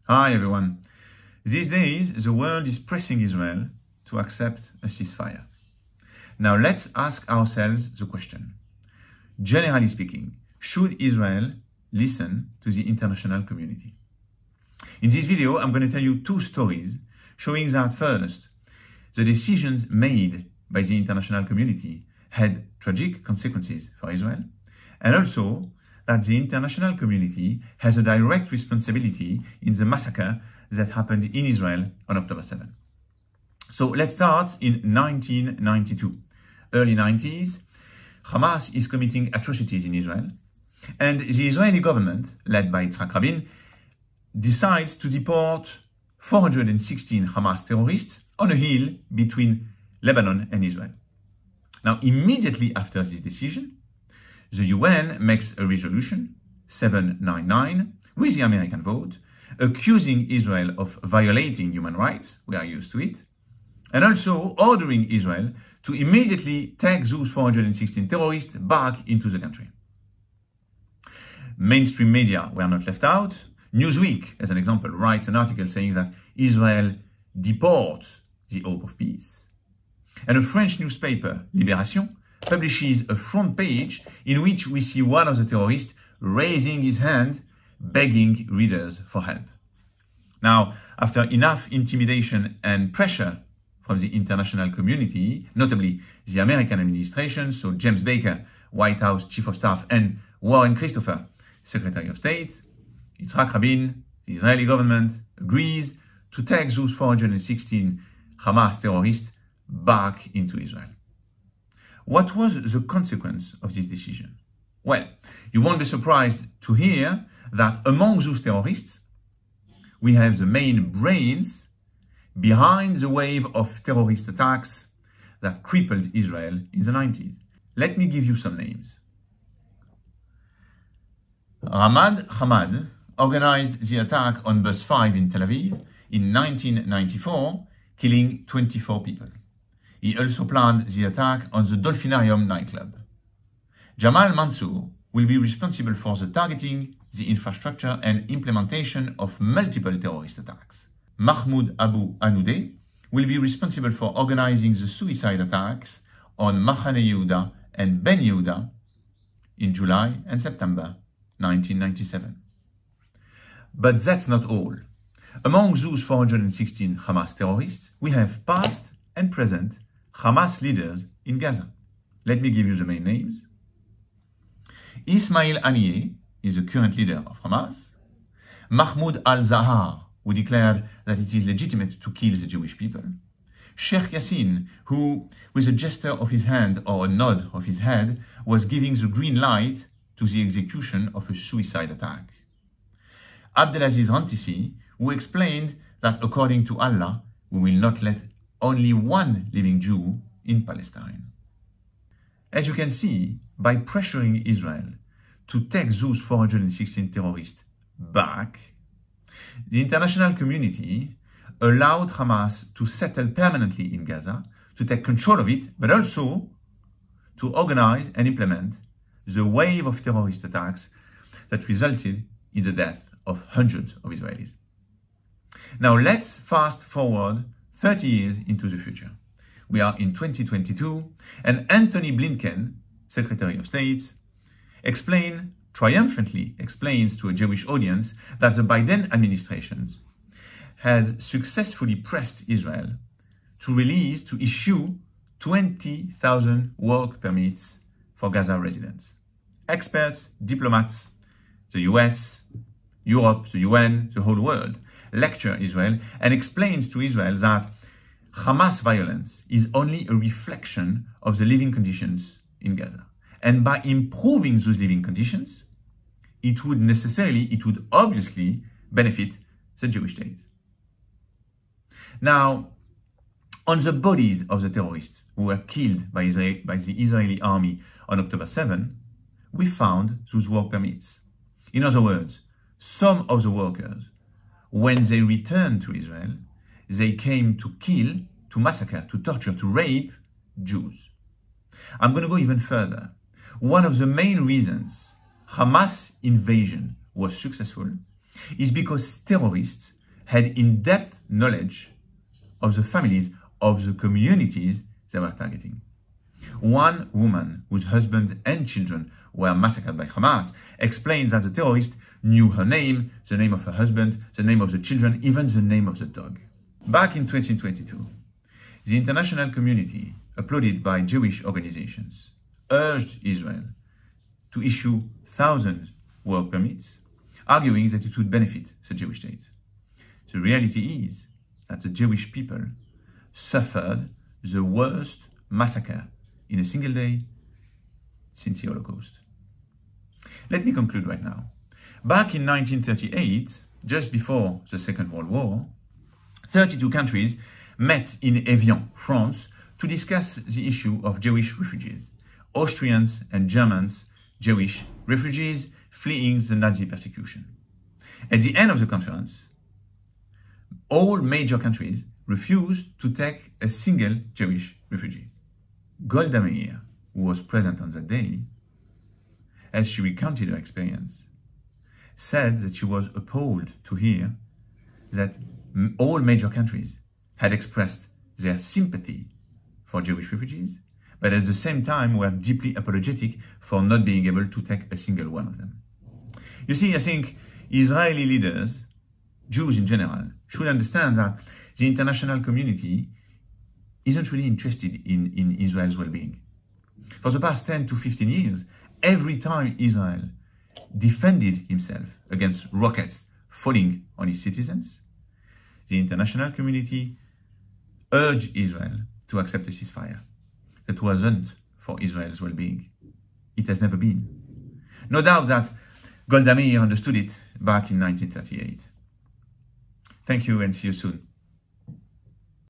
Hi everyone. These days, the world is pressing Israel to accept a ceasefire. Now let's ask ourselves the question. Generally speaking, should Israel listen to the international community? In this video, I'm going to tell you two stories showing that first, the decisions made by the international community had tragic consequences for Israel, and also that the international community has a direct responsibility in the massacre that happened in Israel on October 7. So let's start in 1992. Early 90s, Hamas is committing atrocities in Israel, and the Israeli government, led by Yitzhak Rabin, decides to deport 416 Hamas terrorists on a hill between Lebanon and Israel. Now, immediately after this decision, the UN makes a resolution, 799, with the American vote, accusing Israel of violating human rights, we are used to it, and also ordering Israel to immediately take those 416 terrorists back into the country. Mainstream media were not left out. Newsweek, as an example, writes an article saying that Israel deports the hope of peace. And a French newspaper, Libération, publishes a front page in which we see one of the terrorists raising his hand, begging readers for help. Now, after enough intimidation and pressure from the international community, notably the American administration, so James Baker, White House Chief of Staff, and Warren Christopher, Secretary of State, Yitzhak Rabin, the Israeli government, agrees to take those 416 Hamas terrorists back into Israel. What was the consequence of this decision? Well, you won't be surprised to hear that among those terrorists, we have the main brains behind the wave of terrorist attacks that crippled Israel in the 90s. Let me give you some names. Ramad Hamad organized the attack on Bus 5 in Tel Aviv in 1994, killing 24 people. He also planned the attack on the Dolphinarium nightclub. Jamal Mansour will be responsible for the targeting, the infrastructure and implementation of multiple terrorist attacks. Mahmoud Abu Anoudeh will be responsible for organizing the suicide attacks on Machane Yehuda and Ben Yehuda in July and September 1997. But that's not all. Among those 416 Hamas terrorists, we have past and present Hamas leaders in Gaza. Let me give you the main names. Ismail Haniyeh is the current leader of Hamas. Mahmoud al-Zahar, who declared that it is legitimate to kill the Jewish people. Sheikh Yassin, who, with a gesture of his hand or a nod of his head, was giving the green light to the execution of a suicide attack. Abdelaziz Rantisi, who explained that according to Allah, we will not let only one living Jew in Palestine. As you can see, by pressuring Israel to take those 416 terrorists back, the international community allowed Hamas to settle permanently in Gaza, to take control of it, but also to organize and implement the wave of terrorist attacks that resulted in the death of hundreds of Israelis. Now let's fast forward 30 years into the future. We are in 2022, and Antony Blinken, Secretary of State, triumphantly explains to a Jewish audience that the Biden administration has successfully pressed Israel to issue 20,000 work permits for Gaza residents. Experts, diplomats, the US, Europe, the UN, the whole world lecture Israel and explains to Israel that Hamas violence is only a reflection of the living conditions in Gaza. And by improving those living conditions, it would obviously benefit the Jewish state. Now, on the bodies of the terrorists who were killed by the Israeli army on October 7, we found those work permits. In other words, some of the workers, when they returned to Israel, they came to kill, to massacre, to torture, to rape Jews. I'm going to go even further. One of the main reasons Hamas invasion was successful is because terrorists had in-depth knowledge of the families of the communities they were targeting. One woman whose husband and children were massacred by Hamas explains that the terrorist knew her name, the name of her husband, the name of the children, even the name of the dog. Back in 2022, the international community, applauded by Jewish organizations, urged Israel to issue thousands work permits, arguing that it would benefit the Jewish state. The reality is that the Jewish people suffered the worst massacre in a single day since the Holocaust. Let me conclude right now. Back in 1938, just before the Second World War, 32 countries met in Evian, France, to discuss the issue of Jewish refugees, Austrians and Germans, Jewish refugees fleeing the Nazi persecution. At the end of the conference, all major countries refused to take a single Jewish refugee. Golda Meir, who was present on that day, as she recounted her experience, said that she was appalled to hear that all major countries had expressed their sympathy for Jewish refugees, but at the same time were deeply apologetic for not being able to take a single one of them. You see, I think Israeli leaders, Jews in general, should understand that the international community isn't really interested in Israel's well-being. For the past 10 to 15 years, every time Israel defended himself against rockets falling on its citizens, the international community urged Israel to accept a ceasefire. That wasn't for Israel's well-being. It has never been. No doubt that Golda Meir understood it back in 1938. Thank you and see you soon.